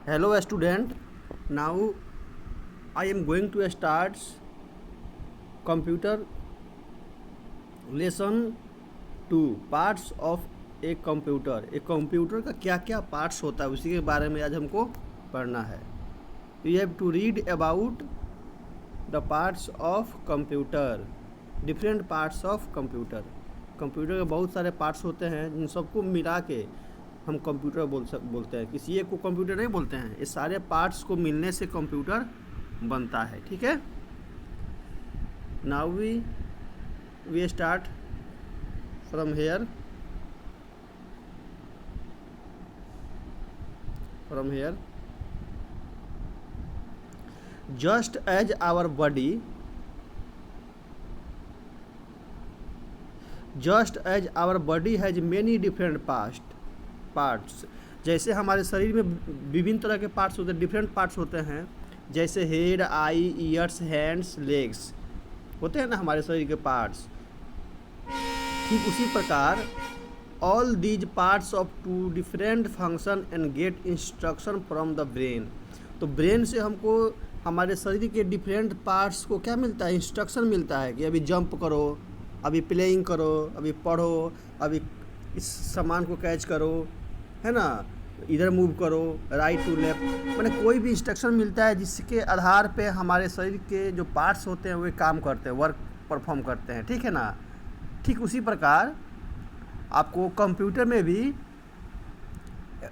Hello student, now I am going to start computer lesson 2 parts of a computer। एक computer का क्या क्या parts होता है उसी के बारे में आज हमको पढ़ना है। You have to read about the parts of computer, different parts of computer. Computer के बहुत सारे पार्ट्स होते हैं जिन सबको मिला के हम कंप्यूटर बोलते हैं। किसी एक को कंप्यूटर नहीं बोलते हैं, ये सारे पार्ट्स को मिलने से कंप्यूटर बनता है। ठीक है, now we start from here. Just as our body has many different parts. जैसे हमारे शरीर में विभिन्न तरह के पार्ट्स होते हैं, डिफरेंट पार्ट्स होते हैं, जैसे हेड, आई, ईयर्स, हैंड्स, लेग्स होते हैं ना हमारे शरीर के पार्ट्स। ठीक उसी प्रकार all these parts of to different function and get instruction from the brain. तो ब्रेन से हमको हमारे शरीर के डिफरेंट पार्ट्स को क्या मिलता है? इंस्ट्रक्शन मिलता है कि अभी जंप करो, अभी प्लेइंग करो, अभी पढ़ो, अभी इस सामान को कैच करो, है ना, इधर मूव करो, राइट टू लेफ्ट, मैंने कोई भी इंस्ट्रक्शन मिलता है जिसके आधार पे हमारे शरीर के जो पार्ट्स होते हैं वे काम करते हैं, वर्क परफॉर्म करते हैं। ठीक है ना। ठीक उसी प्रकार आपको कंप्यूटर में भी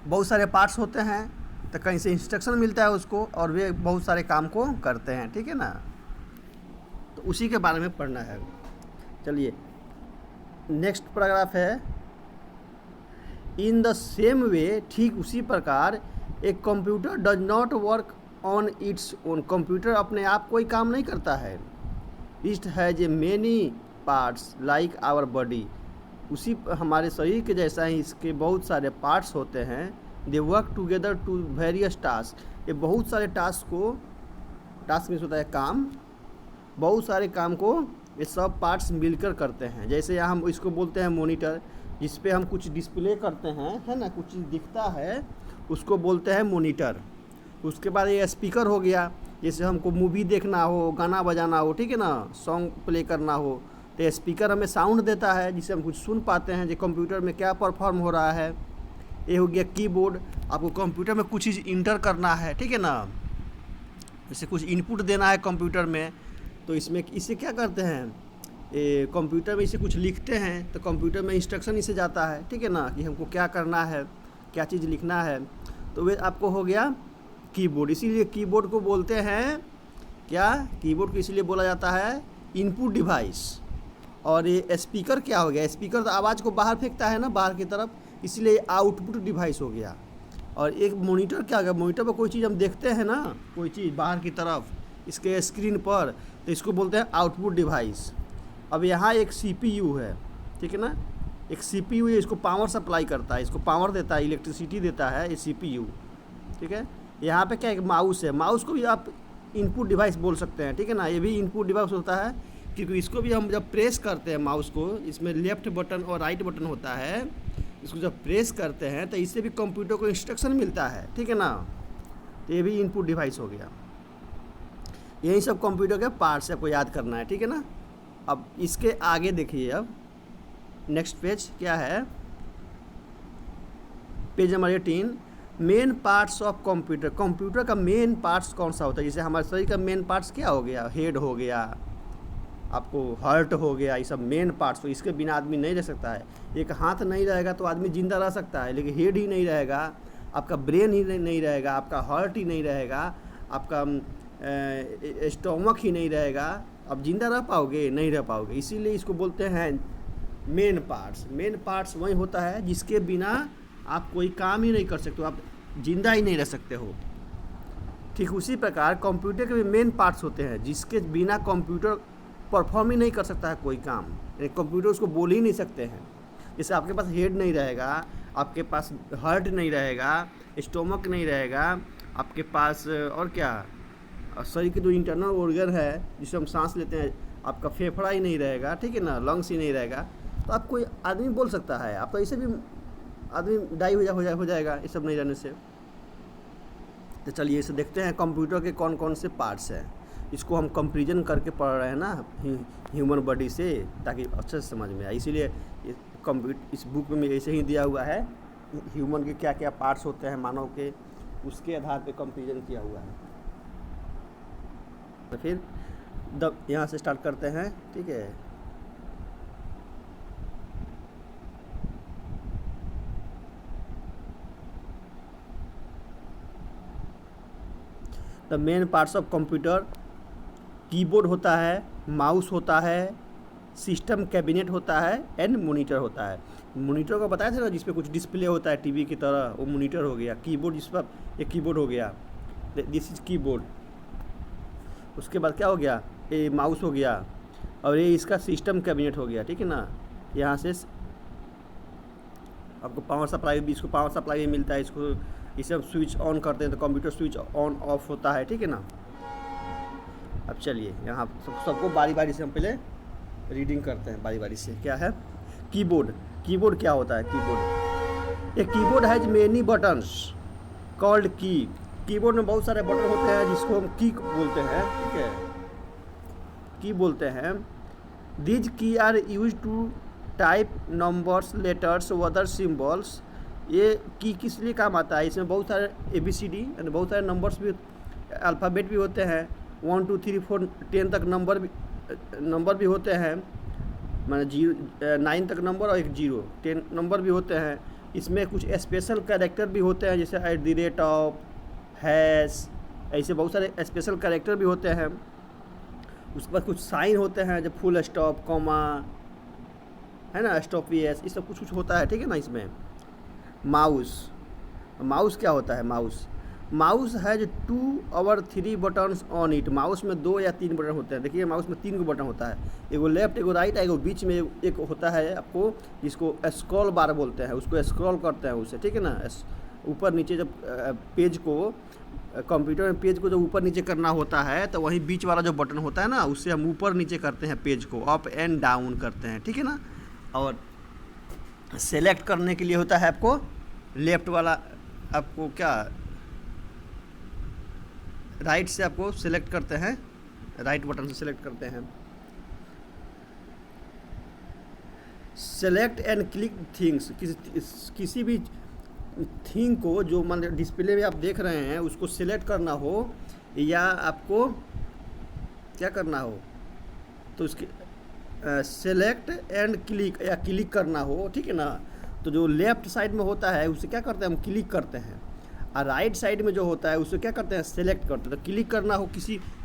बहुत सारे पार्ट्स होते हैं, तो कहीं से इंस्ट्रक्शन मिलता है उसको और वे बहुत सारे काम को करते हैं। ठीक है ना, तो उसी के बारे में पढ़ना है। चलिए नेक्स्ट पैराग्राफ है, इन द सेम वे, ठीक उसी प्रकार एक computer does not work on its own. Computer अपने आप कोई काम नहीं करता है। It has a many parts like our body. उसी हमारे शरीर के जैसा ही इसके बहुत सारे पार्ट्स होते हैं। They work together to various task. ये बहुत सारे टास्क मीन्स होता है काम, बहुत सारे काम को ये सब पार्ट्स मिलकर करते हैं। जैसे यहाँ हम इसको बोलते हैं मॉनिटर, जिस पे हम कुछ डिस्प्ले करते हैं, है ना, कुछ चीज़ दिखता है, उसको बोलते हैं मॉनिटर। उसके बाद ये स्पीकर हो गया, जैसे हमको मूवी देखना हो, गाना बजाना हो, ठीक है ना, सॉन्ग प्ले करना हो, तो स्पीकर हमें साउंड देता है जिससे हम कुछ सुन पाते हैं कि कंप्यूटर में क्या परफॉर्म हो रहा है। ये हो गया कीबोर्ड, आपको कंप्यूटर में कुछ चीज़ इंटर करना है, ठीक है ना, जैसे कुछ इनपुट देना है कंप्यूटर में, तो इससे क्या करते हैं, कंप्यूटर में इसे कुछ लिखते हैं तो कंप्यूटर में इंस्ट्रक्शन इसे जाता है, ठीक है ना, कि हमको क्या करना है, क्या चीज़ लिखना है। तो वे आपको हो गया कीबोर्ड। इसीलिए कीबोर्ड को बोलते हैं क्या, कीबोर्ड को इसीलिए बोला जाता है इनपुट डिवाइस। और ये स्पीकर क्या हो गया, स्पीकर तो आवाज़ को बाहर फेंकता है ना, बाहर की तरफ, इसलिए आउटपुट डिवाइस हो गया। और एक मॉनिटर क्या हो गया, मॉनिटर पर कोई चीज़ हम देखते हैं ना, कोई चीज़ बाहर की तरफ इसके स्क्रीन पर, तो इसको बोलते हैं आउटपुट डिवाइस। अब यहाँ एक CPU है, ठीक है ना, एक CPU है, इसको पावर सप्लाई करता है, इसको पावर देता है, इलेक्ट्रिसिटी देता है ये CPU। ठीक है, यहाँ पे क्या एक माउस है, माउस को भी आप इनपुट डिवाइस बोल सकते हैं, ठीक है ना, ये भी इनपुट डिवाइस होता है, क्योंकि इसको भी हम जब प्रेस करते हैं माउस को, इसमें लेफ्ट बटन और राइट बटन होता है, इसको जब प्रेस करते हैं तो इससे भी कंप्यूटर को इंस्ट्रक्शन मिलता है, ठीक है ना, तो ये भी इनपुट डिवाइस हो गया। यही सब कंप्यूटर के पार्ट्स आपको याद करना है, ठीक है ना। अब इसके आगे देखिए, अब नेक्स्ट पेज क्या है, page number 18, main parts of computer. Computer का मेन पार्ट्स कौन सा होता है? जैसे हमारे शरीर का मेन पार्ट्स क्या हो गया, हेड हो गया, आपको हार्ट हो गया, ये सब मेन पार्ट्स। तो इसके बिना आदमी नहीं रह सकता है। एक हाथ नहीं रहेगा तो आदमी जिंदा रह सकता है, लेकिन हेड ही नहीं रहेगा, आपका ब्रेन ही नहीं रहेगा, आपका हार्ट ही नहीं रहेगा, आपका स्टोमक ही नहीं रहेगा, अब जिंदा रह पाओगे? नहीं रह पाओगे। इसीलिए इसको बोलते हैं मेन पार्ट्स। मेन पार्ट्स वही होता है जिसके बिना आप कोई काम ही नहीं कर सकते हो, आप जिंदा ही नहीं रह सकते हो। ठीक उसी प्रकार कंप्यूटर के भी मेन पार्ट्स होते हैं जिसके बिना कंप्यूटर परफॉर्म ही नहीं कर सकता है कोई काम, कंप्यूटर उसको बोल ही नहीं सकते हैं। जैसे आपके पास हेड नहीं रहेगा, आपके पास हार्ट नहीं रहेगा, स्टोमक नहीं रहेगा, आपके पास और क्या, शरीर के जो इंटरनल ऑर्गन है जिससे हम सांस लेते हैं, आपका फेफड़ा ही नहीं रहेगा, ठीक है ना, लंग्स ही नहीं रहेगा, तो आप कोई आदमी बोल सकता है, आप तो ऐसे भी आदमी डाई हो जाएगा ये सब नहीं रहने से। तो चलिए इसे देखते हैं कंप्यूटर के कौन कौन से पार्ट्स हैं। इसको हम कंपेरिजन करके पढ़ रहे हैं ना ह्यूमन बॉडी से, ताकि अच्छे से समझ में आए। इसीलिए इस बुक में ऐसे ही दिया हुआ है ह्यूमन के क्या क्या पार्ट्स होते हैं मानव के, उसके आधार पे कंपेरिजन किया हुआ है। तो फिर यहाँ से स्टार्ट करते हैं, ठीक है। The main parts of computer, keyboard होता है, माउस होता है, सिस्टम कैबिनेट होता है एंड मॉनिटर होता है। मॉनिटर को बताया था ना जिस पे कुछ डिस्प्ले होता है टीवी की तरह, वो मॉनिटर हो गया। कीबोर्ड जिस पर एक कीबोर्ड हो गया, दिस इज कीबोर्ड। उसके बाद क्या हो गया, ये माउस हो गया, और ये इसका सिस्टम कैबिनेट हो गया, ठीक है ना। यहाँ से आपको पावर सप्लाई भी, इसको पावर सप्लाई भी मिलता है, इसको इसे हम स्विच ऑन करते हैं तो कंप्यूटर स्विच ऑन ऑफ होता है, ठीक है ना। अब चलिए यहाँ सबको बारी बारी से हम पहले रीडिंग करते हैं बारी बारी से। क्या है कीबोर्ड? कीबोर्ड क्या होता है? कीबोर्ड, एक keyboard has many buttons called की। कीबोर्ड में बहुत सारे बटन होते हैं जिसको हम की बोलते हैं, ठीक है, की बोलते हैं। These keys are use to type numbers, letters, other symbols. ये की किस लिए काम आता है? इसमें बहुत सारे ABCD यानी बहुत सारे नंबर्स भी, अल्फ़ाबेट भी होते हैं, 1 2 3 4 10 तक नंबर भी होते हैं, माने 9 तक नंबर और एक 0, 10 नंबर भी होते हैं। इसमें कुछ स्पेशल कैरेक्टर भी होते हैं जैसे @ हैश, ऐसे बहुत सारे स्पेशल कैरेक्टर भी होते हैं। उसके बाद कुछ साइन होते हैं जब फुल स्टॉप, कॉमा, है ना, स्टॉप ये सब कुछ कुछ होता है, ठीक है ना। इसमें माउस क्या होता है? माउस हैज 2 और 3 बटन्स ऑन इट। माउस में 2 या 3 बटन होते हैं। देखिए माउस में 3 बटन होता है, एगो लेफ्ट, एगो राइट, एगो बीच में एक होता है आपको जिसको स्क्रॉल बार बोलते हैं, उसको स्क्रॉल करते हैं उसे, ठीक है ना। ऊपर नीचे जब पेज को, कंप्यूटर में पेज को जब ऊपर नीचे करना होता है तो वही बीच वाला जो बटन होता है ना, उससे हम ऊपर नीचे करते हैं, पेज को अप एंड डाउन करते हैं, ठीक है ना। और सेलेक्ट करने के लिए होता है आपको लेफ्ट वाला, आपको क्या राइट से आपको सेलेक्ट करते हैं, राइट बटन से सेलेक्ट करते हैं। सेलेक्ट एंड क्लिक थिंग्स, किसी भी थिंग को जो मान डिस्प्ले में आप देख रहे हैं उसको सिलेक्ट करना हो या आपको क्या करना हो तो उसकी सेलेक्ट एंड क्लिक या क्लिक करना हो, ठीक है ना। तो जो लेफ्ट साइड में होता है उसे क्या करते हैं, हम क्लिक करते हैं, और राइट साइड में जो होता है उसे क्या करते हैं, सेलेक्ट करते हैं। तो क्लिक करना हो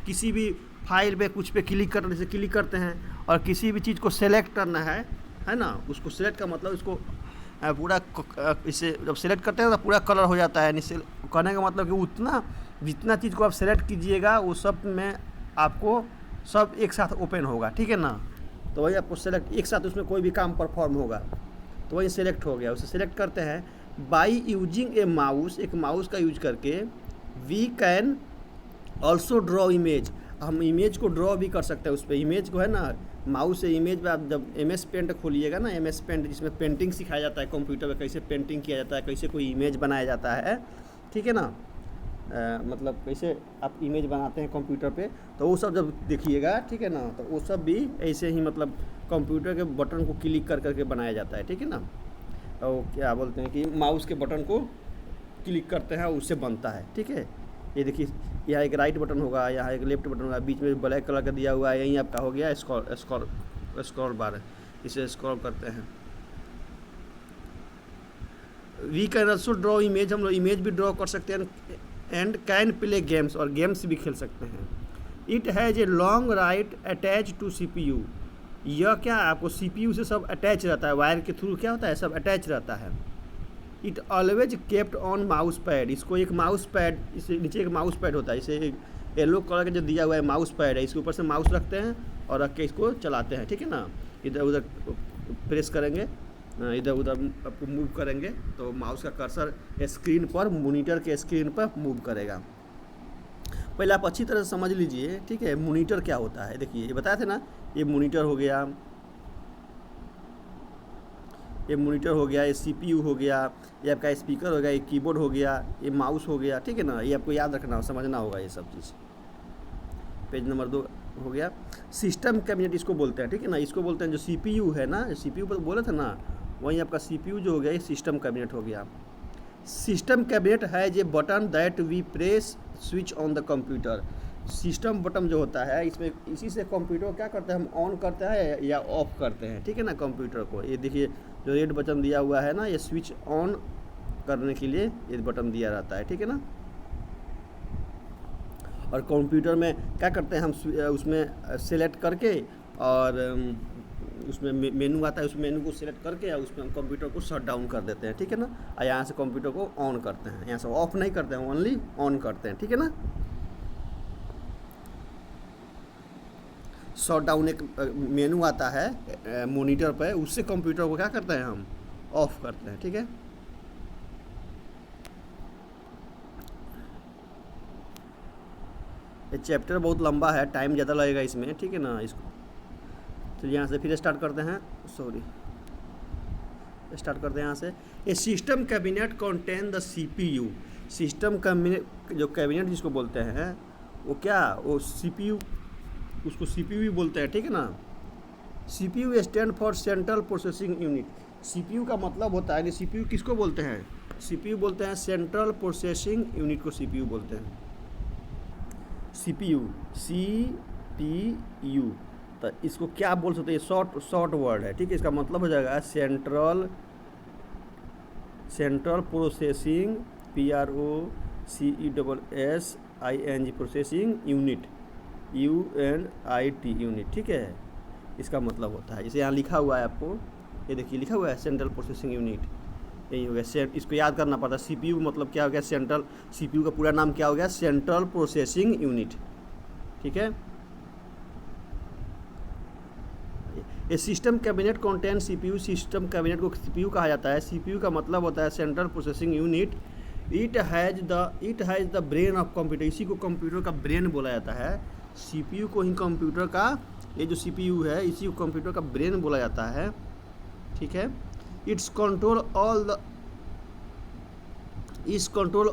किसी भी फाइल पे कुछ पे क्लिक करने से क्लिक करते हैं, और किसी भी चीज़ को सेलेक्ट करना है ना, उसको सेलेक्ट का मतलब उसको पूरा इसे जब सेलेक्ट करते हैं तो पूरा कलर हो जाता है। कहने का मतलब कि जितना चीज़ को आप सेलेक्ट कीजिएगा वो सब में आपको सब एक साथ ओपन होगा, ठीक है ना। तो वही आपको सेलेक्ट एक साथ उसमें कोई भी काम परफॉर्म होगा, तो वही सेलेक्ट हो गया। उसे सेलेक्ट करते हैं बाई यूजिंग ए माउस, एक माउस का यूज करके। We can also draw image, हम इमेज को ड्रॉ भी कर सकते हैं उस पर। इमेज को है ना, माउस से इमेज पे आप जब MS पेंट खोलिएगा ना, MS पेंट जिसमें पेंटिंग सिखाया जाता है कंप्यूटर पे, कैसे पेंटिंग किया जाता है, कैसे कोई इमेज बनाया जाता है, ठीक है ना। मतलब कैसे आप इमेज बनाते हैं कंप्यूटर पे, तो वो सब जब देखिएगा, ठीक है ना, तो वो सब भी ऐसे ही मतलब कंप्यूटर के बटन को क्लिक कर करके बनाया जाता है, ठीक है ना। और क्या बोलते हैं कि माउस के बटन को क्लिक करते हैं उससे बनता है, ठीक है। ये देखिए यहाँ एक राइट बटन होगा, यहाँ एक लेफ्ट बटन होगा, बीच में ब्लैक कलर का दिया हुआ है, यहीं आपका हो गया स्क्रॉल बार, इसे स्क्रॉल करते हैं। We can also draw image, हम लोग इमेज भी ड्रॉ कर सकते हैं। एंड कैन प्ले गेम्स, और गेम्स भी खेल सकते हैं। It has a long right attach to CPU, यह क्या आपको CPU से सब अटैच रहता है, वायर के थ्रू क्या होता है, सब अटैच रहता है। It always kept on mouse pad, इसको एक माउस पैड, इसे नीचे एक माउस पैड होता है, इसे एक येलो कलर का जो दिया हुआ है माउस पैड है, इसके ऊपर से माउस रखते हैं और रख के इसको चलाते हैं, ठीक है ना। इधर उधर प्रेस करेंगे, इधर उधर आपको मूव करेंगे तो माउस का कर्सर स्क्रीन पर, मॉनिटर के स्क्रीन पर मूव करेगा। पहले आप अच्छी तरह से समझ लीजिए, ठीक है, मॉनिटर क्या होता है। देखिए ये बताए थे ना, ये मॉनिटर हो गया, ये मॉनिटर हो गया, ये सीपीयू हो गया, ये आपका स्पीकर हो गया, ये कीबोर्ड हो गया, ये माउस हो गया, ठीक है ना। ये आपको याद रखना समझना होगा ये सब चीज़। पेज नंबर 2 हो गया। सिस्टम कैबिनेट इसको बोलते हैं, ठीक है ना। इसको बोलते हैं जो सीपीयू है ना, सीपीयू पर बोले थे ना, वहीं आपका सीपीयू जो हो गया ये सिस्टम कैबिनेट हो गया। सिस्टम कैबिनेट है ये button that we press switch on the computer. System button जो होता है इसमें, इसी से कंप्यूटर को क्या करते हैं हम, ऑन करते हैं या ऑफ करते हैं, ठीक है ना, कंप्यूटर को। ये देखिए जो रेड बटन दिया हुआ है ना, ये स्विच ऑन करने के लिए ये बटन दिया रहता है, ठीक है ना। और कंप्यूटर में क्या करते हैं हम, उसमें सेलेक्ट करके और उसमें मेनू आता है, उस मेनू को सिलेक्ट करके और उसमें हम कंप्यूटर को शट डाउन कर देते हैं, ठीक है ना। और यहाँ से कंप्यूटर को ऑन करते हैं, यहाँ से ऑफ नहीं करते हैं, ओनली ऑन करते हैं, ठीक है ना। शट डाउन एक मेनू आता है मॉनिटर पर, उससे कंप्यूटर को क्या करते हैं हम, ऑफ करते हैं, ठीक है। ये चैप्टर बहुत लंबा है, टाइम ज़्यादा लगेगा इसमें, ठीक है ना। इसको तो यहाँ से फिर स्टार्ट करते हैं, स्टार्ट करते हैं यहाँ से। A system cabinet contain the CPU. System cabinet जो कैबिनेट जिसको बोलते हैं वो क्या, वो सीपीयू, उसको सीपीयू भी बोलते हैं, ठीक है ना। CPU stand for central processing unit. CPU का मतलब होता है कि सीपीयू किसको बोलते हैं, सीपीयू बोलते हैं सेंट्रल प्रोसेसिंग यूनिट को सीपीयू बोलते हैं। सीपीयू, सीपीयू, तो इसको क्या बोल सकते हैं, शॉर्ट वर्ड है, ठीक है। इसका मतलब हो जाएगा central processing, PROCESSING processing unit, UNIT unit, ठीक है। इसका मतलब होता है, जैसे यहाँ लिखा हुआ है आपको, ये देखिए लिखा हुआ है सेंट्रल प्रोसेसिंग यूनिट, यही हो गया। इसको याद करना पड़ता है। सीपीयू मतलब क्या हो गया, सेंट्रल, सीपीयू का पूरा नाम क्या हो गया, सेंट्रल प्रोसेसिंग यूनिट, ठीक है। ये system cabinet contain CPU. System cabinet को सीपीयू कहा जाता है। सीपीयू का मतलब होता है central processing unit. It has the brain of computer. इसी को कंप्यूटर का ब्रेन बोला जाता है। सीपीयू को ही कंप्यूटर का, ये जो सीपीयू है इसी को कंप्यूटर का ब्रेन बोला जाता है, ठीक है। It's control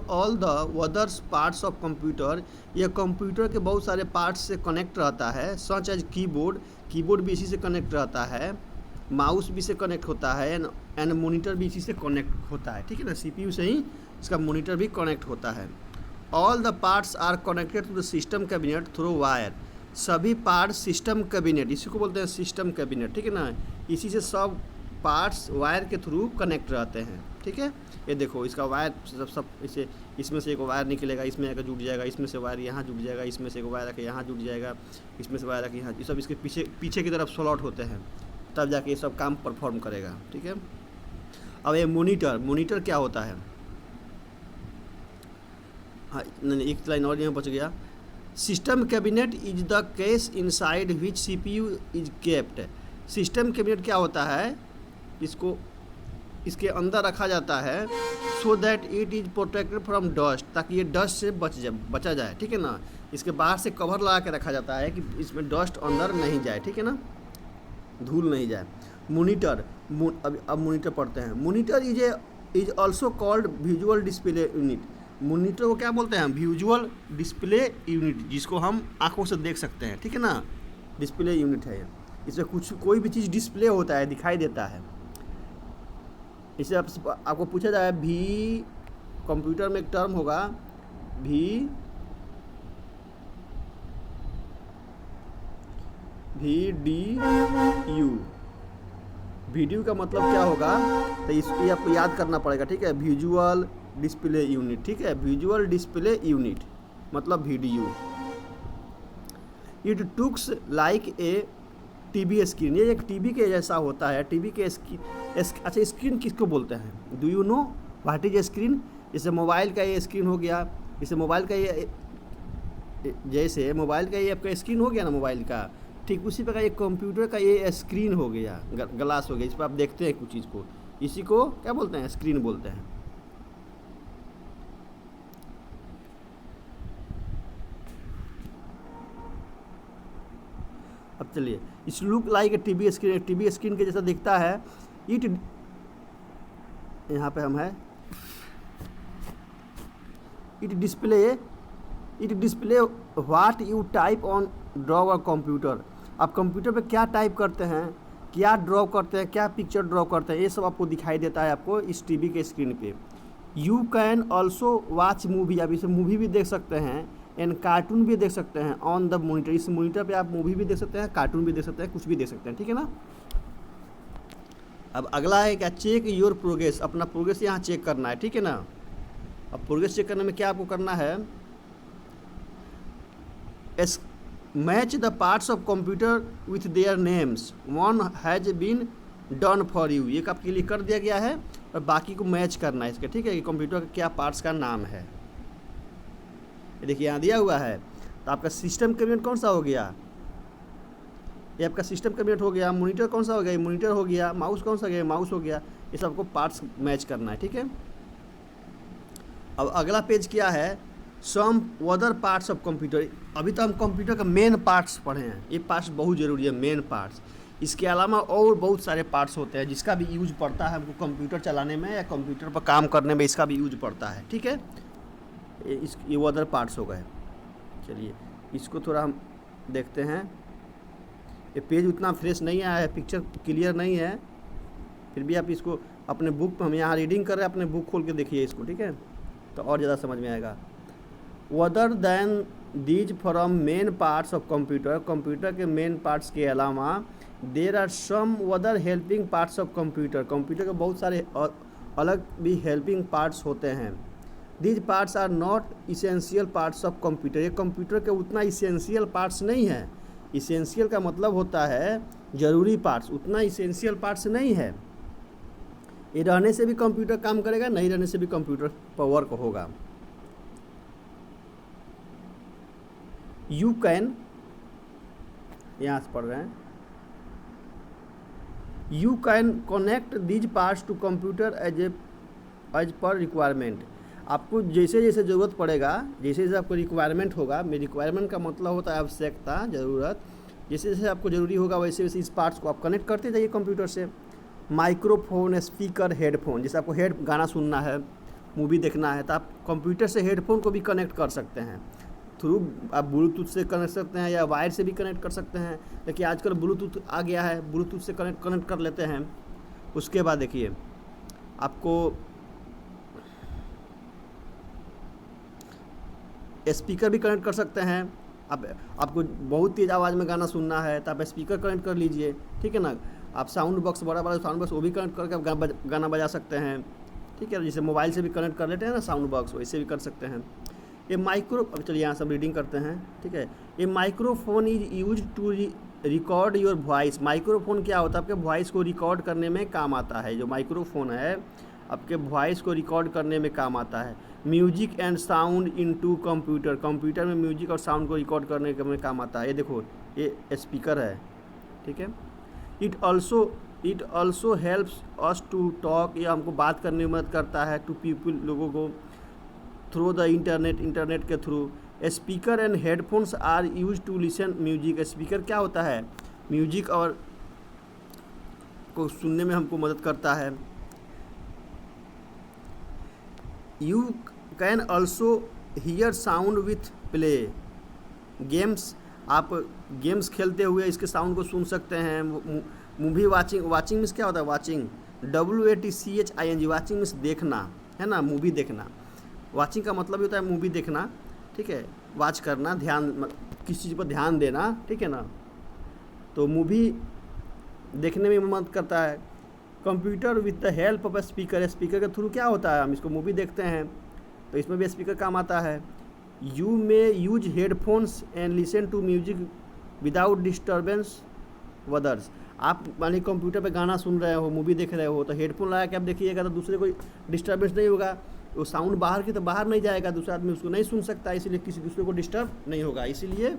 all the others parts of computer. यह कंप्यूटर के बहुत सारे पार्ट्स से कनेक्ट रहता है, सच एज कीबोर्ड भी इसी से कनेक्ट रहता है, माउस भी से कनेक्ट होता है, एंड मॉनिटर भी इसी से कनेक्ट होता है, ठीक है ना। सीपीयू से ही इसका मॉनिटर भी कनेक्ट होता है। All the parts are connected to the system cabinet through wire. सभी पार्ट्स सिस्टम कैबिनेट, इसी को बोलते हैं सिस्टम कैबिनेट, ठीक है ना। इसी से सब पार्ट्स वायर के थ्रू कनेक्ट रहते हैं, ठीक है। ये देखो इसका वायर सब इसे, इसमें से एक वायर निकलेगा, इसमें आकर जुट जाएगा, इसमें से वायर यहाँ जुट जाएगा, इसमें से एक वायर आकर यहाँ जुट जाएगा, इसमें से वायर आकर यहाँ, ये सब इसके पीछे की तरफ स्लॉट होते हैं, तब जाके ये सब काम परफॉर्म करेगा, ठीक है। अब ये मॉनिटर क्या होता है, हाँ नहीं एक लाइन और यहाँ बच गया। System cabinet is the case inside which CPU is kept. System cabinet क्या होता है, इसको इसके अंदर रखा जाता है, so that it is protected from dust, ताकि ये डस्ट से बचा जाए, ठीक है ना। इसके बाहर से कवर लगा के रखा जाता है कि इसमें डस्ट अंदर नहीं जाए, ठीक है ना, धूल नहीं जाए। मॉनिटर, अब मॉनिटर पढ़ते हैं। Monitor is also called visual display unit. Monitor को क्या बोलते हैं, विजुअल डिस्प्ले यूनिट, जिसको हम आंखों से देख सकते हैं, ठीक है ना, डिस्प्ले यूनिट है। इसमें कोई भी चीज़ डिस्प्ले होता है, दिखाई देता है। इसे आपको पूछा जाए, भी कंप्यूटर में एक टर्म होगा VDU। वीडियो का मतलब क्या होगा, तो ये आपको याद करना पड़ेगा, ठीक है। विजुअल डिस्प्ले यूनिट, ठीक है, विजुअल डिस्प्ले यूनिट मतलब VDU। It takes like a TV screen. ये एक टीवी के जैसा होता है, टीवी के स्क्रीन। अच्छा स्क्रीन किसको बोलते हैं, do you know what is screen. जैसे मोबाइल का ये स्क्रीन हो गया, जैसे मोबाइल का ये आपका स्क्रीन हो गया ना मोबाइल का, ठीक उसी प्रकार ये कंप्यूटर का ये स्क्रीन हो गया, ग्लास हो गया, इस पर आप देखते हैं कुछ चीज़ को, इसी को क्या बोलते हैं, स्क्रीन बोलते हैं। अब चलिए, इस लुक लाइक टीवी स्क्रीन के जैसा दिखता है। यहाँ पे हम है it display what you type on draw और कंप्यूटर। आप कंप्यूटर पे क्या टाइप करते हैं, क्या ड्रॉ करते हैं, क्या पिक्चर ड्रॉ करते हैं, ये सब आपको दिखाई देता है आपको इस टीवी के स्क्रीन पे। You can also watch movie, आप इसे मूवी भी देख सकते हैं एंड कार्टून भी देख सकते हैं ऑन द मोनीटर। इस मोनीटर पे आप मूवी भी देख सकते हैं, कार्टून भी देख सकते हैं, कुछ भी देख सकते हैं, ठीक है ना। अब अगला है क्या, चेक योर प्रोग्रेस, अपना प्रोग्रेस यहाँ चेक करना है, ठीक है ना। अब प्रोग्रेस चेक करने में क्या आपको करना है, match the parts of computer with their names, one has been done for you, ये आपके लिए कर दिया गया है और बाकी को मैच करना है इसके, ठीक है, कि कंप्यूटर का क्या पार्ट्स का नाम है। ये देखिए यहाँ दिया हुआ है। तो आपका सिस्टम कैबिनेट कौन सा हो गया, ये आपका सिस्टम कैबिनेट हो गया। मॉनिटर कौन सा हो गया, ये मॉनिटर हो गया। माउस कौन सा गया, माउस हो गया। ये सबको पार्ट्स मैच करना है, ठीक है। अब अगला पेज क्या है, some other parts of computer. अभी तो हम कंप्यूटर का मेन पार्ट्स पढ़े हैं, ये पार्ट्स बहुत ज़रूरी है, मेन पार्ट्स। इसके अलावा और बहुत सारे पार्ट्स होते हैं जिसका भी यूज पड़ता है हमको कंप्यूटर चलाने में या कंप्यूटर पर काम करने में, इसका भी यूज पड़ता है, ठीक है। ये वो अदर पार्ट्स हो गए। चलिए इसको थोड़ा हम देखते हैं। ये पेज उतना फ्रेश नहीं आया है, पिक्चर क्लियर नहीं है, फिर भी आप इसको अपने बुक पर, हम यहाँ रीडिंग कर रहे हैं, अपने बुक खोल के देखिए इसको, ठीक है, तो और ज़्यादा समझ में आएगा। Other than these from main parts of computer, computer के मेन पार्ट्स के अलावा there are some other helping parts of computer, computer के बहुत सारे अलग भी हेल्पिंग पार्ट्स होते हैं। These parts are not essential parts of computer, ये कंप्यूटर के उतना इसेंशियल पार्ट्स नहीं है। इसेंशियल का मतलब होता है ज़रूरी पार्ट्स, उतना इसेंशियल पार्ट्स नहीं है। ये रहने से भी कंप्यूटर काम करेगा, नहीं रहने से भी कंप्यूटर पर वर्क होगा। यू कैन, यहाँ से पढ़ रहे हैं, you can connect these parts to computer as per requirement. आपको जैसे जैसे ज़रूरत पड़ेगा, जैसे जैसे आपको रिक्वायरमेंट होगा, मेरी रिक्वायरमेंट का मतलब होता है आवश्यकता, ज़रूरत, जैसे जैसे आपको ज़रूरी होगा वैसे वैसे इस पार्ट्स को आप कनेक्ट करते जाइए कंप्यूटर से। माइक्रोफोन, स्पीकर, हेडफोन, जैसे आपको गाना सुनना है, मूवी देखना है, तो आप कंप्यूटर से हेडफोन को भी कनेक्ट कर सकते हैं थ्रू, आप ब्लूटूथ से कनेक्ट सकते हैं या वायर से भी कनेक्ट कर सकते हैं। देखिए आजकल ब्लूटूथ आ गया है, ब्लूटूथ से कनेक्ट कर लेते हैं। उसके बाद देखिए आपको स्पीकर भी कनेक्ट कर सकते हैं। आपको बहुत तेज़ आवाज़ में गाना सुनना है तो आप स्पीकर कनेक्ट कर लीजिए, ठीक है ना। आप साउंड बॉक्स, बड़ा बड़ा साउंड बॉक्स, वो भी कनेक्ट करके आप गाना बजा सकते हैं, ठीक है। जैसे मोबाइल से भी कनेक्ट कर लेते हैं ना साउंड बॉक्स, वैसे भी कर सकते हैं। ये अब चलिए यहाँ सब रीडिंग करते हैं, ठीक है। ये microphone is use to record your voice. Microphone क्या होता है, आपके वॉइस को रिकॉर्ड करने में काम आता है। जो माइक्रोफोन है आपके वॉइस को रिकॉर्ड करने में काम आता है। Music and sound into computer, computer में म्यूजिक और साउंड को रिकॉर्ड करने में काम आता है। ये देखो ये स्पीकर है, ठीक है। It also helps us to talk, ये हमको बात करने में मदद करता है, टू पीपल, लोगों को, थ्रू द इंटरनेट के through. Speaker and headphones are use to listen music. Speaker क्या होता है, म्यूजिक और को सुनने में हमको मदद करता है। You can also here sound with play games, आप गेम्स खेलते हुए इसके साउंड को सुन सकते हैं। मूवी वाचिंग मीन्स क्या होता है, वाचिंग, WATCHING, वाचिंग मीन्स देखना, है ना, मूवी देखना। वाचिंग का मतलब होता है मूवी देखना, ठीक है, वाच करना, ध्यान, किसी चीज़ पर ध्यान देना, ठीक है ना। तो मूवी देखने में मदद करता है। Computer with the help of speaker, speaker के थ्रू क्या होता है, हम इसको मूवी देखते हैं तो इसमें भी स्पीकर काम आता है। You may use headphones and listen to music without disturbance others. आप मानिए कंप्यूटर पे गाना सुन रहे हो, मूवी देख रहे हो, तो हेडफोन लगा के आप देखिएगा तो दूसरे कोई डिस्टर्बेंस नहीं होगा, वो साउंड बाहर की तो बाहर नहीं जाएगा, दूसरा आदमी उसको नहीं सुन सकता, इसीलिए किसी दूसरे को डिस्टर्ब नहीं होगा। इसीलिए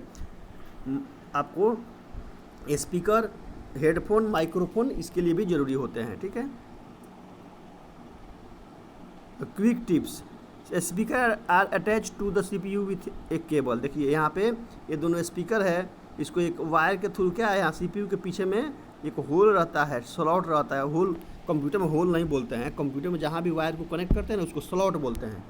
आपको स्पीकर, हेडफोन, माइक्रोफोन इसके लिए भी ज़रूरी होते हैं, ठीक है। Quick tips, speaker are attach to the CPU with एक केबल। देखिए यहाँ पे ये दोनों स्पीकर है, इसको एक वायर के थ्रू क्या है, यहाँ CPU के पीछे में एक होल रहता है, स्लॉट रहता है, होल कंप्यूटर में होल नहीं बोलते हैं, कंप्यूटर में जहाँ भी वायर को कनेक्ट करते हैं ना उसको स्लॉट बोलते हैं,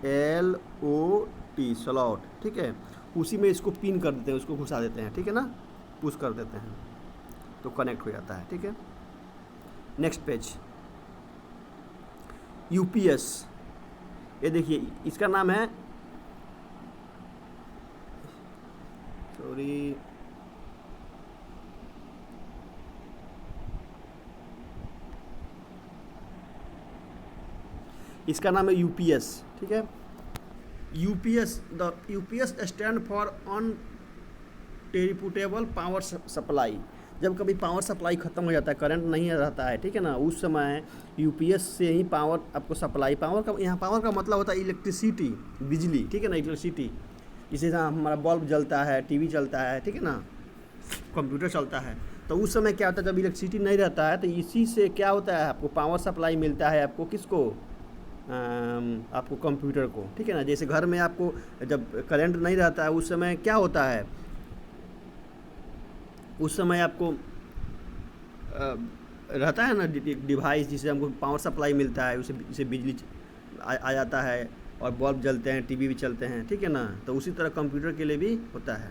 SLOT स्लॉट, ठीक है। उसी में इसको पिन कर देते हैं, उसको घुसा देते हैं, ठीक है ना, पुश कर देते हैं तो कनेक्ट हो जाता है, ठीक है। Next page, UPS. ये देखिए इसका नाम है, सॉरी इसका नाम है यूपीएस, ठीक है। UPS, the UPS stand for uninterruptible power supply. जब कभी पावर सप्लाई ख़त्म हो जाता है, करंट नहीं रहता है, ठीक है ना, उस समय यूपीएस से ही पावर आपको सप्लाई, पावर का यहाँ पावर का मतलब होता है इलेक्ट्रिसिटी, बिजली, ठीक है ना, इलेक्ट्रिसिटी। जिससे हमारा बल्ब जलता है, टीवी चलता है, ठीक है ना, कंप्यूटर चलता है, तो उस समय क्या होता है जब इलेक्ट्रिसिटी नहीं रहता है तो इसी से क्या होता है आपको पावर सप्लाई मिलता है, आपको किसको, आपको कंप्यूटर को, ठीक है ना। जैसे घर में आपको जब करंट नहीं रहता है उस समय क्या होता है, उस समय आपको रहता है ना डिवाइस जिससे हमको पावर सप्लाई मिलता है, उसे बिजली आ जाता है और बल्ब जलते हैं, टीवी भी चलते हैं, ठीक है ना। तो उसी तरह कंप्यूटर के लिए भी होता है,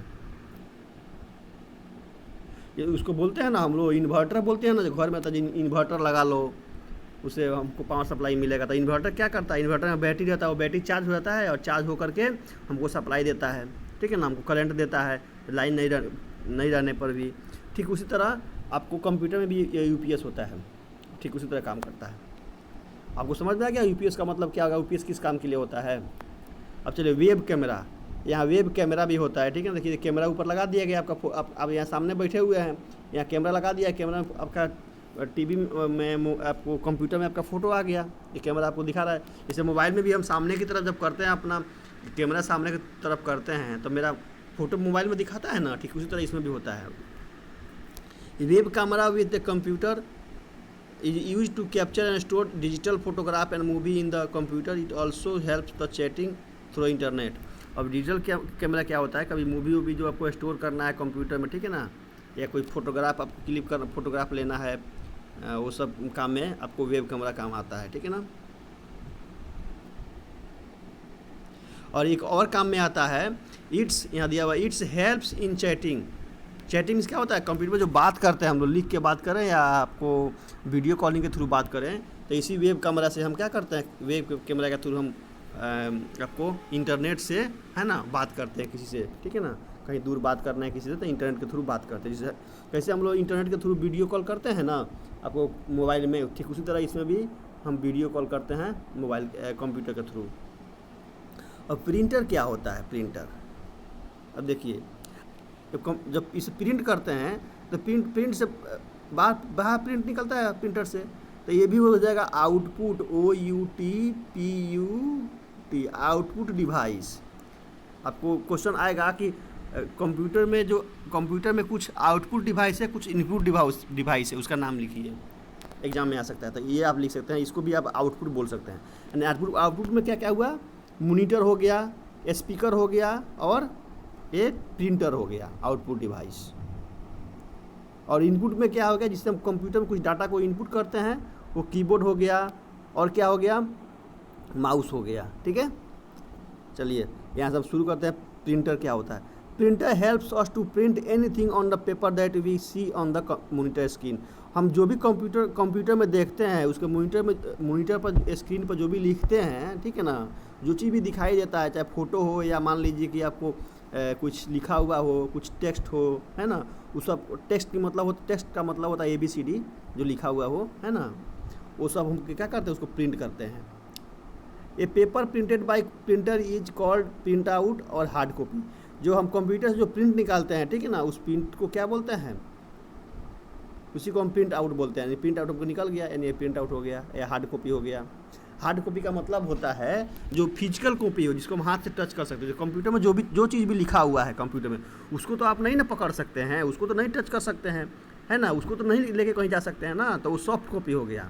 ये उसको बोलते हैं ना हम लोग इन्वर्टर बोलते हैं ना, जो घर में आता है इन्वर्टर लगा लो उससे हमको पावर सप्लाई मिलेगा। तो इन्वर्टर क्या करता है, इन्वर्टर में बैटरी रहता है, वो बैटरी चार्ज हो जाता है और चार्ज होकर के हमको सप्लाई देता है, ठीक है ना, हमको करंट देता है लाइन नहीं रहने पर भी। ठीक उसी तरह आपको कंप्यूटर में भी यूपीएस होता है, ठीक उसी तरह काम करता है। आपको समझ में आ गया यूपीएस का मतलब क्या होगा, यूपीएस किस काम के लिए होता है। अब चलिए वेब कैमरा, यहाँ वेब कैमरा भी होता है, ठीक है ना। देखिए कैमरा ऊपर लगा दिया गया आपका, आप यहाँ सामने बैठे हुए हैं, यहाँ कैमरा लगा दिया है, कैमरा में आपका टीवी में आपको कंप्यूटर में आपका फ़ोटो आ गया, ये कैमरा आपको दिखा रहा है। जैसे मोबाइल में भी हम सामने की तरफ जब करते हैं, अपना कैमरा सामने की तरफ करते हैं तो मेरा फ़ोटो मोबाइल में दिखाता है ना, ठीक उसी तरह इसमें भी होता है। Web camera with the computer is used to capture and store digital photograph and movie in the computer. It also helps the chatting through internet. अब डिजिटल कैमरा क्या होता है, कभी मूवी वूवी जो आपको स्टोर करना है कंप्यूटर में, ठीक है ना, या कोई फोटोग्राफ आपको क्लिक करना, फोटोग्राफ लेना है, वो सब काम में आपको वेब कैमरा काम आता है, ठीक है ना। और एक और काम में आता है इट्स, यहाँ दिया हुआ it's helps in chatting. Chatting क्या होता है, कंप्यूटर में जो बात करते हैं हम लोग, लिख के बात करें या आपको वीडियो कॉलिंग के थ्रू बात करें, तो इसी वेब कैमरा से हम क्या करते हैं, वेब कैमरा के थ्रू हम आपको इंटरनेट से, है ना, बात करते हैं किसी से, ठीक है ना। कहीं दूर बात करना है किसी से तो इंटरनेट के थ्रू बात करते हैं, जैसे कैसे हम लोग इंटरनेट के थ्रू वीडियो कॉल करते हैं ना आपको मोबाइल में, ठीक उसी तरह इसमें भी हम वीडियो कॉल करते हैं मोबाइल कंप्यूटर के थ्रू। और प्रिंटर क्या होता है, प्रिंटर, अब देखिए जब इसे प्रिंट करते हैं तो प्रिंट से बाहर प्रिंट निकलता है प्रिंटर से, तो ये भी हो जाएगा आउटपुट, OUTPUT, आउटपुट डिवाइस। आपको क्वेश्चन आएगा कि कंप्यूटर में कुछ आउटपुट डिवाइस है, कुछ इनपुट डिवाइस है, उसका नाम लिखिए, एग्जाम में आ सकता है। तो ये आप लिख सकते हैं, इसको भी आप आउटपुट बोल सकते हैं। यानी आउटपुट में क्या क्या हुआ, मॉनिटर हो गया, स्पीकर हो गया और एक प्रिंटर हो गया, आउटपुट डिवाइस। और इनपुट में क्या हो गया, जिससे हम कंप्यूटर में कुछ डाटा को इनपुट करते हैं, वो कीबोर्ड हो गया और क्या हो गया, माउस हो गया, ठीक है। चलिए यहाँ से हम शुरू करते हैं। प्रिंटर क्या होता है, printer helps us to print anything on the paper that we see on the monitor screen. हम जो भी कंप्यूटर में देखते हैं, उसके मॉनिटर पर स्क्रीन पर जो भी लिखते हैं, ठीक है ना, जो चीज़ भी दिखाई देता है, चाहे फ़ोटो हो या मान लीजिए कि आपको कुछ लिखा हुआ हो, कुछ टेक्स्ट हो, है ना, उस सब टेक्स्ट की मतलब हो, टेक्स्ट का मतलब होता है ABCD, जो लिखा हुआ हो, है ना, वो सब हम क्या करते हैं, उसको प्रिंट करते हैं। A paper printed by printer is called print out और हार्ड कॉपी। जो हम कंप्यूटर से जो प्रिंट निकालते हैं, ठीक है ना, उस प्रिंट को क्या बोलते हैं, उसी को हम प्रिंट आउट बोलते हैं। प्रिंट आउट को निकल गया, यानी प्रिंट आउट हो गया, या हार्ड कॉपी हो गया। हार्ड कॉपी का मतलब होता है जो फिजिकल कॉपी हो, जिसको हम हाथ से टच कर सकते हैं। जो कंप्यूटर में जो चीज़ भी लिखा हुआ है कंप्यूटर में, उसको तो आप नहीं ना पकड़ सकते हैं, उसको तो नहीं टच कर सकते हैं, है ना, उसको तो नहीं लेके कहीं जा सकते हैं ना, तो वो सॉफ्ट कॉपी हो गया।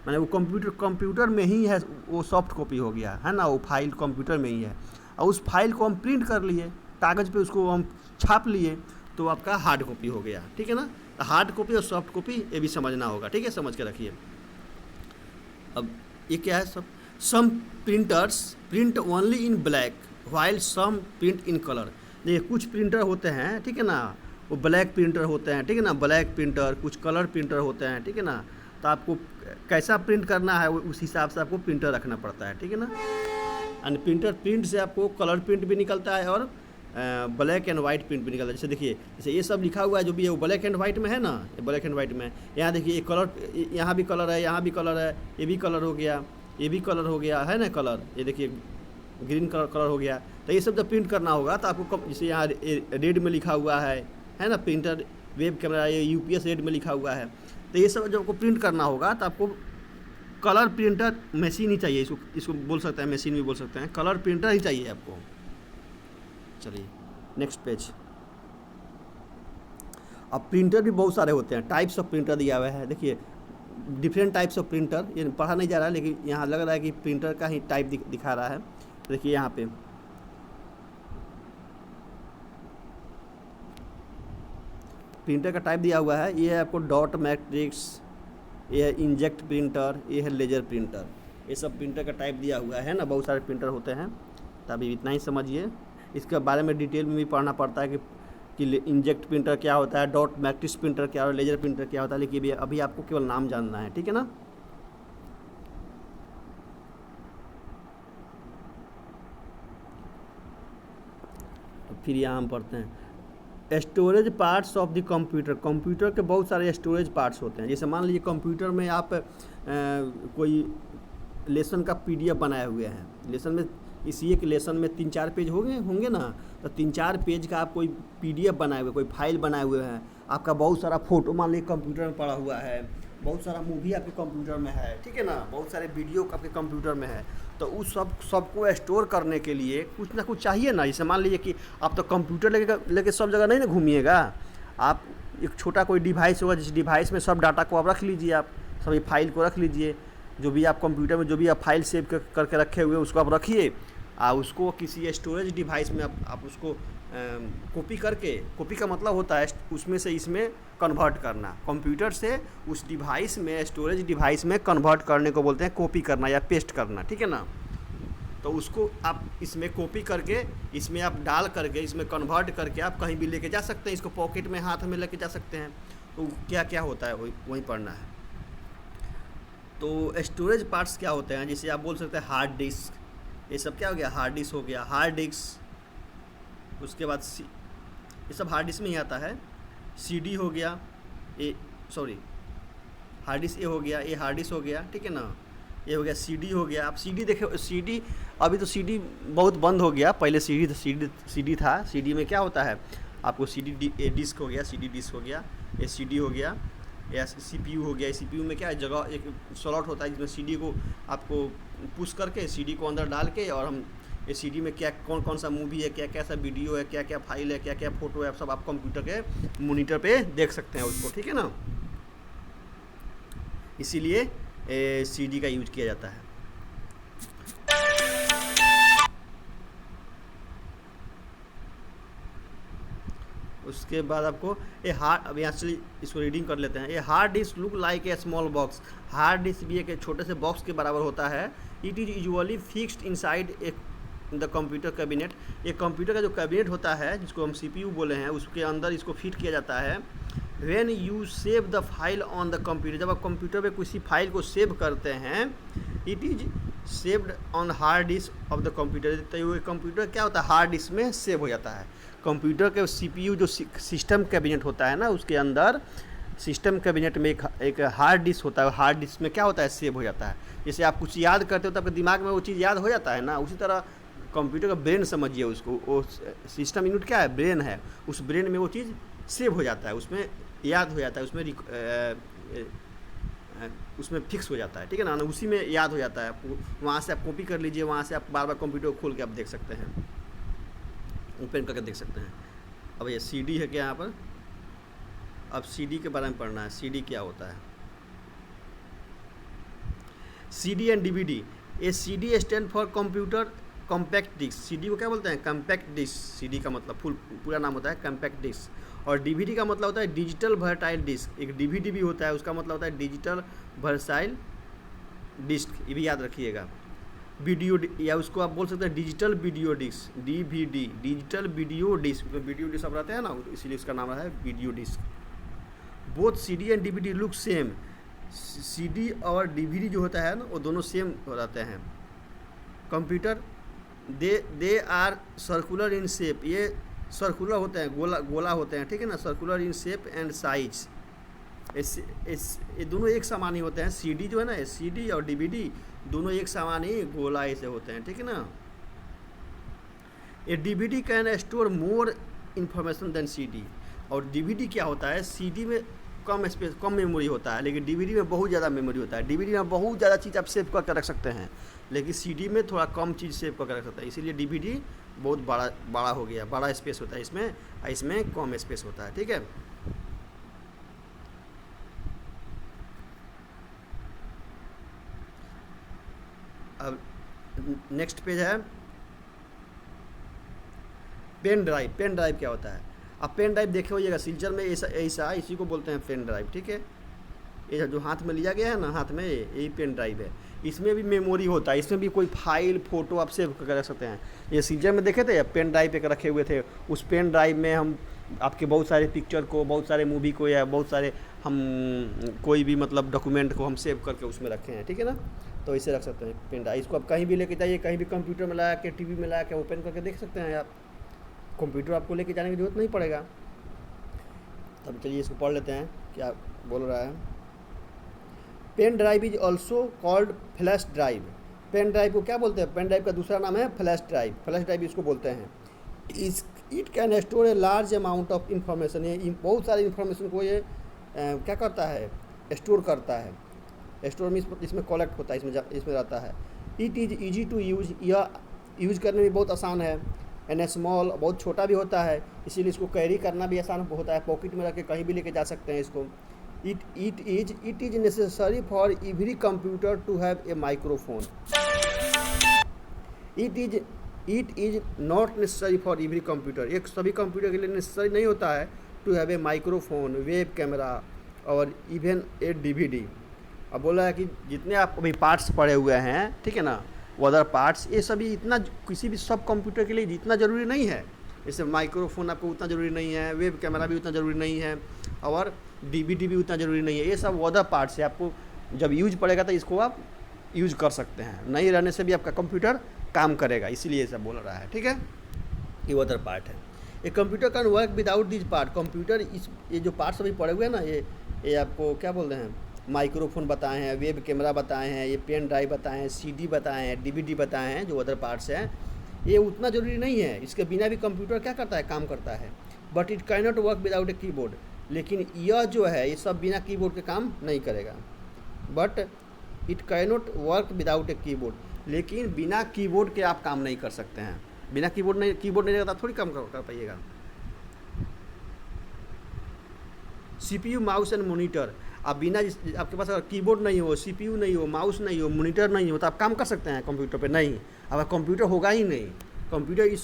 माने वो कंप्यूटर में ही है, वो सॉफ्ट कॉपी हो गया, है ना, वो फाइल कंप्यूटर में ही है। और उस फाइल को हम प्रिंट कर लिए, कागज़ पे उसको हम छाप लिए, तो आपका हार्ड कॉपी हो गया, ठीक है ना। हार्ड कॉपी और सॉफ्ट कॉपी ये भी समझना होगा, ठीक है, समझ के रखिए। अब ये क्या है, some printers print only in black while some print in colour. देखिए कुछ प्रिंटर होते हैं, ठीक है ना, वो ब्लैक प्रिंटर होते हैं, ठीक है ना, ब्लैक प्रिंटर, कुछ कलर प्रिंटर होते हैं, ठीक है ना। तो आपको कैसा प्रिंट करना है उस हिसाब से आपको प्रिंटर रखना पड़ता है, ठीक है ना। एंड प्रिंट से आपको कलर प्रिंट भी निकलता है और ब्लैक एंड वाइट प्रिंट भी निकलता है। जैसे देखिए, जैसे ये सब लिखा हुआ है जो भी है वो ब्लैक एंड वाइट में है ना, ये ब्लैक एंड वाइट में। यहाँ देखिए ये कलर, यहाँ भी कलर है, यहाँ भी कलर है, ये भी कलर हो गया, ये भी कलर हो गया है ना कलर, ये देखिए ग्रीन कलर हो गया। तो ये सब जब प्रिंट करना होगा तो आपको जैसे यहाँ रेड में लिखा हुआ है ना, प्रिंटर वेब कैमरा, ये यूपीएस रेड में लिखा हुआ है। तो ये सब जब आपको प्रिंट करना होगा तो आपको कलर प्रिंटर मशीन ही चाहिए, इसको बोल सकते हैं, मशीन भी बोल सकते हैं, कलर प्रिंटर ही चाहिए आपको। चलिए नेक्स्ट पेज। अब प्रिंटर भी बहुत सारे होते हैं, टाइप्स ऑफ प्रिंटर दिया हुआ है। देखिए डिफरेंट टाइप्स ऑफ प्रिंटर, ये पढ़ा नहीं जा रहा है लेकिन यहाँ लग रहा है कि प्रिंटर का ही टाइप दिखा रहा है। तो देखिए यहाँ पे प्रिंटर का टाइप दिया हुआ है, ये है आपको डॉट मैट्रिक्स, ये है इंजेक्ट प्रिंटर, ये है लेजर प्रिंटर। ये सब प्रिंटर का टाइप दिया हुआ है ना, बहुत सारे प्रिंटर होते हैं। तो अभी इतना ही समझिए, इसके बारे में डिटेल में भी पढ़ना पड़ता है कि इंजेक्ट प्रिंटर क्या होता है, डॉट मैट्रिक्स प्रिंटर क्या और लेजर प्रिंटर क्या होता है, लेकिन अभी आपको केवल नाम जानना है, ठीक है ना। तो फिर यहाँ हम पढ़ते हैं storage parts of the computer. Computer के बहुत सारे स्टोरेज पार्ट्स होते हैं। जैसे मान लीजिए कंप्यूटर में आप कोई लेसन का पीडीएफ बनाए हुए हैं, लेसन में इसी एक लेसन में 3-4 पेज होंगे ना, तो 3-4 पेज का आप कोई पीडीएफ बनाए हुए, कोई फाइल बनाए हुए हैं, आपका बहुत सारा फोटो मान लीजिए कंप्यूटर में पड़ा हुआ है, बहुत सारा मूवी आपके कंप्यूटर में है, ठीक है ना, बहुत सारे वीडियो आपके कंप्यूटर में है। तो उस सबको स्टोर करने के लिए कुछ ना कुछ चाहिए ना। जैसे मान लीजिए कि आप तो कंप्यूटर लेके सब जगह नहीं ना घूमिएगा, आप एक छोटा कोई डिवाइस होगा, जिस डिवाइस में सब डाटा को आप रख लीजिए, आप सभी फाइल को रख लीजिए, जो भी आप कंप्यूटर में जो भी आप फाइल सेव करके रखे हुए उसको आप रखिए, उसको किसी स्टोरेज डिवाइस में आप उसको कॉपी का मतलब होता है उसमें से इसमें कन्वर्ट करना, कंप्यूटर से उस डिवाइस में, स्टोरेज डिवाइस में कन्वर्ट करने को बोलते हैं कॉपी करना या पेस्ट करना, ठीक है ना। तो उसको आप इसमें कॉपी करके इसमें आप डाल करके इसमें कन्वर्ट करके आप कहीं भी लेके जा सकते हैं, इसको पॉकेट में हाथ में लेके जा सकते हैं। तो क्या क्या होता है वही पढ़ना है। तो स्टोरेज पार्ट्स क्या होते हैं, जैसे आप बोल सकते हैं हार्ड डिस्क, ये सब क्या हो गया, हार्ड डिस्क हो गया, हार्ड डिस्क। उसके बाद ये सब हार्ड डिस्क में ही आता है। सीडी हो गया, हार्ड डिस्क ये हो गया, ये हार्ड डिस्क हो गया, ठीक है ना। ये हो गया सीडी हो गया। आप सीडी देखे, सीडी अभी तो सीडी बहुत बंद हो गया, पहले सीडी था। सीडी में क्या होता है, आपको सीडी डिस्क हो गया, सीडी डिस्क हो गया, ये सीडी हो गया, या सीपीयू हो गया। सीपीयू में क्या है, जगह एक स्लॉट होता है जिसमें सीडी को आपको पुश करके सीडी को अंदर डाल के, और हम ये सीडी में क्या कौन सा मूवी है, क्या क्या सा वीडियो है, क्या क्या फाइल है, क्या क्या फ़ोटो है, सब आप कंप्यूटर के मॉनिटर पे देख सकते हैं उसको, ठीक है ना। इसीलिए सीडी का यूज किया जाता है। उसके बाद आपको ये हार्ड, अब यहाँ से इसको रीडिंग कर लेते हैं। ये hard disk look like a small box. Hard disk भी एक छोटे से बॉक्स के बराबर होता है। It is usually fixed inside a the computer cabinet. ये कंप्यूटर का जो कैबिनेट होता है, जिसको हम सीपीयू बोले हैं, उसके अंदर इसको फिट किया जाता है। When you save the file on the computer, जब आप कंप्यूटर पे किसी फाइल को सेव करते हैं, it is saved on hard disk of the computer. तो ये कंप्यूटर क्या होता है, हार्ड डिस्क में सेव हो जाता है। कंप्यूटर के सीपीयू जो सिस्टम कैबिनेट होता है ना, उसके अंदर सिस्टम कैबिनेट में एक हार्ड डिस्क होता है। हार्ड डिस्क में क्या होता है, सेव हो जाता है। जैसे आप कुछ याद करते हो तो आपके दिमाग में वो चीज़ याद हो जाता है ना, उसी तरह कंप्यूटर का ब्रेन समझिए उसको, वो सिस्टम यूनिट क्या है, ब्रेन है। उस ब्रेन में वो चीज़ सेव हो जाता है, उसमें याद हो जाता है, उसमें फिक्स हो जाता है, ठीक है ना, उसी में याद हो जाता है। वहाँ से आप कॉपी कर लीजिए, वहाँ से आप बार बार कंप्यूटर को खोल के आप देख सकते हैं, ओपन करके देख सकते हैं। अब ये सीडी है क्या यहाँ पर, अब सीडी के बारे में पढ़ना है। सीडी क्या होता है, सीडी एंड डीवीडी। ये CD stand for computer compact disc. CD को क्या बोलते हैं, कॉम्पैक्ट डिस्क। सीडी का मतलब पूरा नाम होता है कॉम्पैक्ट डिस्क। और डीवीडी का मतलब होता है डिजिटल वर्साटाइल डिस्क। एक डीवीडी भी होता है, उसका मतलब होता है डिजिटल वर्साटाइल डिस्क, ये भी याद रखिएगा। वीडियो या उसको आप बोल सकते हैं digital video disc, DVD, digital video disc. तो वीडियो डिस्क अब रहते हैं ना, तो इसीलिए इसका नाम है video disc. Both CD and DVD look same. CD और डीवीडी जो होता है ना, वो दोनों सेम हो जाते हैं। Computer they are circular in shape, ये सर्कुलर होते हैं, गोला होते हैं, ठीक है ना, circular in shape and size. ये दोनों एक समान ही होते हैं। सीडी जो है ना, सीडी और डीवीडी दोनों एक समान ही गोला ऐसे होते हैं, ठीक है ना। A DVD can store more information than CD. और डीवीडी क्या होता है, सीडी में कम स्पेस, कम मेमोरी होता है, लेकिन डीवीडी में बहुत ज़्यादा मेमोरी होता है। डीवीडी में बहुत ज़्यादा चीज़ आप सेव करके रख सकते हैं, लेकिन सीडी में थोड़ा कम चीज़ सेव करके रख सकते हैं। इसीलिए डीवीडी बहुत बड़ा हो गया, बड़ा स्पेस होता है इसमें, इसमें कम स्पेस होता है, ठीक है। अब नेक्स्ट पेज है पेन ड्राइव। पेन ड्राइव क्या होता है? अब पेन ड्राइव देखे होइएगा, सिल्चर में ऐसा इसी को बोलते हैं पेन ड्राइव, ठीक है। ये जो हाथ में लिया गया है ना, हाथ में, यही पेन ड्राइव है। इसमें भी मेमोरी होता है, इसमें भी कोई फाइल फोटो आप सेव कर रख सकते हैं। ये सिल्चर में देखे थे, पेन ड्राइव पे रखे हुए थे। उस पेन ड्राइव में हम आपके बहुत सारे पिक्चर को, बहुत सारे मूवी को, या बहुत सारे हम कोई भी मतलब डॉक्यूमेंट को हम सेव करके उसमें रखे हैं, ठीक है ना। तो इसे रख सकते हैं पेन ड्राइव। इसको आप कहीं भी लेके जाइए, कहीं भी कंप्यूटर में लगा के, टीवी में लगा के ओपन करके देख सकते हैं आप। कंप्यूटर आपको लेके जाने की जरूरत नहीं पड़ेगा। तब चलिए इसको पढ़ लेते हैं क्या बोल रहा है। Pen drive is also called flash drive. Pen drive को क्या बोलते हैं? पेन ड्राइव का दूसरा नाम है फ्लैश ड्राइव। फ्लैश ड्राइव इसको बोलते हैं। It can store a large amount of information. ये बहुत सारी इंफॉर्मेशन को ये क्या करता है, स्टोर करता है। स्टोर में इसमें कलेक्ट होता है, इसमें रहता है। It is easy to use, यह यूज करने में बहुत आसान है। एंड स्मॉल, बहुत छोटा भी होता है, इसीलिए इसको कैरी करना भी आसान होता है। पॉकेट में रख के कहीं भी लेके जा सकते हैं इसको। It is necessary for every computer to have a microphone. It is not necessary for every computer. एक सभी कंप्यूटर के लिए नेसेसरी नहीं होता है to have a microphone, web camera और इवन ए डीवीडी। अब बोला है कि जितने आप अभी पार्ट्स पढ़े हुए हैं, ठीक है ना, वो अदर पार्ट्स, ये सभी इतना किसी भी सब कंप्यूटर के लिए इतना ज़रूरी नहीं है। जैसे माइक्रोफोन आपको उतना ज़रूरी नहीं है, वेब कैमरा भी उतना ज़रूरी नहीं है, और डीवीडी भी उतना ज़रूरी नहीं है। ये सब अदर पार्ट्स है, आपको जब यूज पड़ेगा तो इसको आप यूज कर सकते हैं। नहीं रहने से भी आपका कंप्यूटर काम करेगा, इसीलिए ये सब बोल रहा है, ठीक है। ये अदर पार्ट है। ये computer can work without this part. Computer ये जो पार्ट्स अभी पड़े हुए हैं ना, ये आपको क्या बोलते हैं, माइक्रोफोन बताए हैं, वेब कैमरा बताए हैं, ये पेन ड्राइव बताए हैं, सीडी बताए हैं, डीवीडी बताए हैं, जो अदर पार्ट्स हैं, ये उतना ज़रूरी नहीं है। इसके बिना भी कंप्यूटर क्या करता है, काम करता है। But it can not work without a keyboard. लेकिन यह जो है, ये सब बिना कीबोर्ड के काम नहीं करेगा। But it can not work without a keyboard. लेकिन बिना कीबोर्ड के आप काम नहीं कर सकते हैं। बिना कीबोर्ड नहीं रहता थोड़ी काम कर पाइएगा। CPU, mouse and monitor. अब बिना आपके पास अगर कीबोर्ड नहीं हो, CPU नहीं हो, माउस नहीं हो, मॉनिटर नहीं हो, तो आप काम कर सकते हैं कंप्यूटर पे? नहीं। अब कंप्यूटर होगा ही नहीं। कंप्यूटर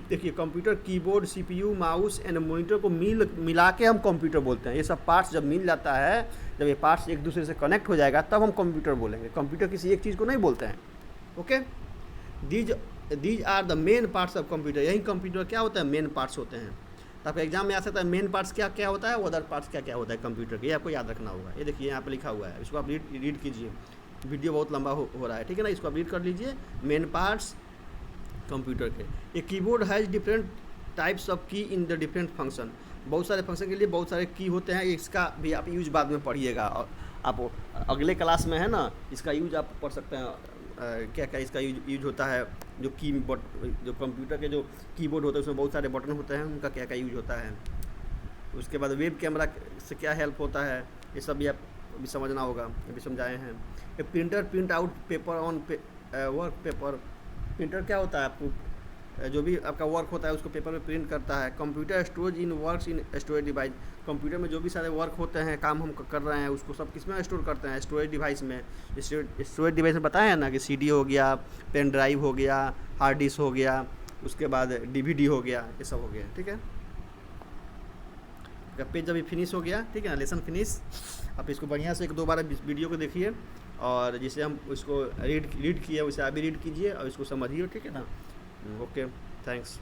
देखिए, computer keyboard, CPU, mouse and monitor को मिला के हम कंप्यूटर बोलते हैं। ये सब पार्ट्स जब मिल जाता है, जब ये पार्ट्स एक दूसरे से कनेक्ट हो जाएगा, तब हम कंप्यूटर बोलेंगे। कंप्यूटर किसी एक चीज़ को नहीं बोलते हैं, okay. These are the main parts of computer. यही कंप्यूटर क्या होता है, मेन पार्ट्स होते हैं। तो आपका एग्जाम में आ सकता है मेन पार्ट्स क्या क्या होता है, अदर पार्ट्स क्या क्या होता है कंप्यूटर के, ये आपको याद रखना होगा। ये देखिए यहाँ पे लिखा हुआ है, इसको आप रीड कीजिए। वीडियो बहुत लंबा हो रहा है, ठीक है ना, इसको आप रीड कर लीजिए। मेन पार्ट्स कंप्यूटर के। A keyboard has different types of key in the different function. बहुत सारे फंक्शन के लिए बहुत सारे की होते हैं। इसका भी आप यूज बाद में पढ़िएगा, और आप अगले क्लास में है ना, इसका यूज आप पढ़ सकते हैं। क्या क्या इसका यूज होता है। जो जो कंप्यूटर के जो कीबोर्ड होता है, उसमें बहुत सारे बटन होते हैं, उनका क्या क्या यूज होता है। उसके बाद वेब कैमरा से क्या हेल्प होता है, ये सब भी आप भी समझना होगा, ये भी समझाए हैं। A printer print out paper on work paper. Printer क्या होता है, आपको जो भी आपका वर्क होता है उसको पेपर में प्रिंट करता है। Computer storage in works in storage device. Computer में जो भी सारे वर्क होते हैं, काम हम कर रहे हैं, उसको सब किस में स्टोर करते हैं, स्टोरेज डिवाइस में। स्टोरेज डिवाइस में बताया है ना कि CD हो गया, पेन ड्राइव हो गया, हार्ड डिस्क हो गया, उसके बाद DVD हो गया, ये सब हो गया, ठीक है। आपका पेज अभी फिनिश हो गया, ठीक है ना, लेसन फिनिश। आप इसको बढ़िया से एक दो बार वीडियो को देखिए और जिसे हम इसको रीड किए उसे आप भी रीड कीजिए और इसको समझिए, ठीक है ना। Okay, thanks.